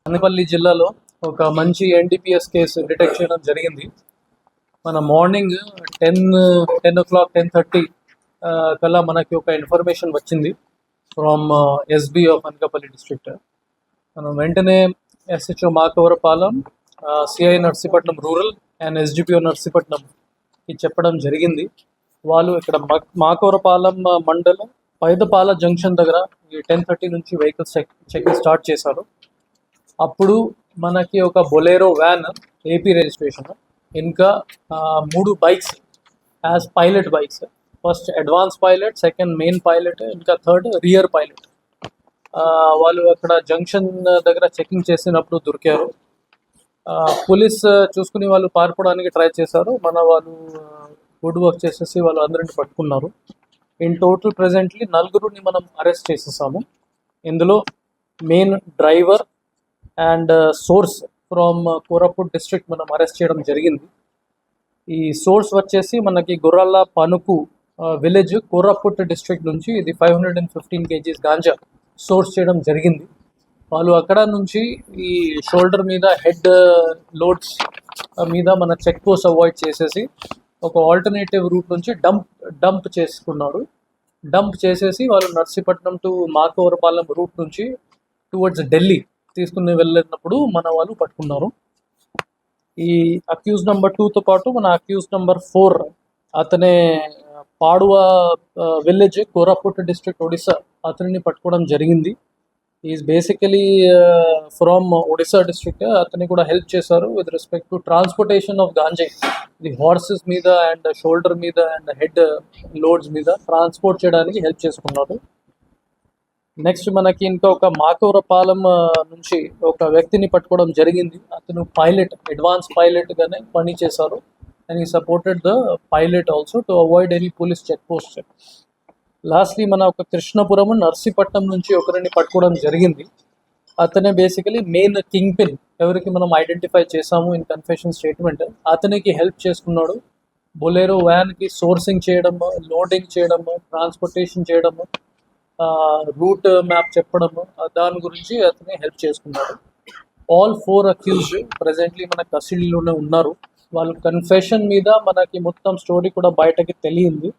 అనపల్లి జిల్లాలో ఒక మంచి ఎన్డీపీఎస్ కేసు డిటెక్ట్ చేయడం జరిగింది. మన మార్నింగ్ 10 o'clock 10:30 కల్లా మనకి ఒక ఇన్ఫర్మేషన్ వచ్చింది from SB of Anakapalli district. మనం వెంటనే SHO Makavarapalem, CI Narsipatnam rural and SDPO నర్సీపట్నంకి చెప్పడం జరిగింది. వాళ్ళు ఇక్కడ మాకవరపాలెం మండలం పైదపాల జంక్షన్ దగ్గర ఈ 10:30 నుంచి వెహికల్స్ చెకింగ్ స్టార్ట్ చేశారు. అప్పుడు మనకి ఒక బొలేరో వ్యాన్ ఏపీ రిజిస్ట్రేషన్, ఇంకా 3 bikes as pilot bikes. First advance pilot, second main pilot, ఇంకా థర్డ్ రియర్ పైలట్. వాళ్ళు అక్కడ జంక్షన్ దగ్గర చెకింగ్ చేసినప్పుడు దొరికారు. పోలీస్ చూసుకుని వాళ్ళు పారిపోవడానికి ట్రై చేశారు. మన వాళ్ళు గుడ్ వర్క్ చేసేసి వాళ్ళు అందరిని పట్టుకున్నారు. ఇన్ టోటల్ ప్రెజెంట్లీ 4 మనం అరెస్ట్ చేసేసాము. ఇందులో main driver and source from Koraput district మనం అరెస్ట్ చేయడం జరిగింది. ఈ సోర్స్ వచ్చేసి మనకి గుర్రాల పనుకు విలేజ్ కోరాపుట్ డిస్ట్రిక్ట్ నుంచి ఇది 515 kgs గాంజా సోర్స్ చేయడం జరిగింది. వాళ్ళు అక్కడ నుంచి ఈ షోల్డర్ మీద హెడ్ లోడ్స్ మీద మన చెక్ పోస్ట్ అవాయిడ్ చేసేసి ఒక ఆల్టర్నేటివ్ రూట్ నుంచి డంప్ చేసుకున్నారు. డంప్ చేసేసి వాళ్ళు నర్సీపట్నం టు మాకవరపాలెం రూట్ నుంచి టువర్డ్స్ ఢిల్లీ తీసుకుని వెళ్ళినప్పుడు మన వాళ్ళు పట్టుకున్నారు. ఈ అక్యూజ్ నెంబర్ 2తో పాటు మన అక్యూజ్ నెంబర్ 4 అతనే Padua village Koraput district Odisha అతనిని పట్టుకోవడం జరిగింది. Is basically from Odisha district. అతన్ని కూడా హెల్ప్ చేశారు with respect to transportation of ganja. ఇది హార్సెస్ మీద అండ్ షోల్డర్ మీద అండ్ హెడ్ లోడ్స్ మీద ట్రాన్స్పోర్ట్ చేయడానికి హెల్ప్ చేసుకున్నారు. నెక్స్ట్ మనకి ఇంకా ఒక మాకవరపాలెం నుంచి ఒక వ్యక్తిని పట్టుకోవడం జరిగింది. అతను పైలట్, అడ్వాన్స్ పైలట్గానే పని చేశారు. అండ్ ఈ supported the pilot also to avoid any police check post. Lastly మన ఒక కృష్ణపురం నర్సీపట్నం నుంచి ఒకరిని పట్టుకోవడం జరిగింది. అతనే బేసికలీ మెయిన్ కింగ్ పిన్, ఎవరికి మనం ఐడెంటిఫై చేసాము ఇన్ కన్ఫెషన్ స్టేట్మెంట్. అతనికి హెల్ప్ చేసుకున్నాడు. బొలేరో వ్యాన్కి సోర్సింగ్ చేయడము, లోడింగ్ చేయడము, ట్రాన్స్పోర్టేషన్ చేయడము, రూట్ మ్యాప్ చెప్పడము, దాని గురించి అతనే హెల్ప్ చేసుకున్నాడు. ఆల్ 4 అక్యూజ్డ్ ప్రజెంట్లీ మన కస్టడీలోనే ఉన్నారు. వాళ్ళు కన్ఫెషన్ మీద మనకి మొత్తం స్టోరీ కూడా బయటకి తెలియంది.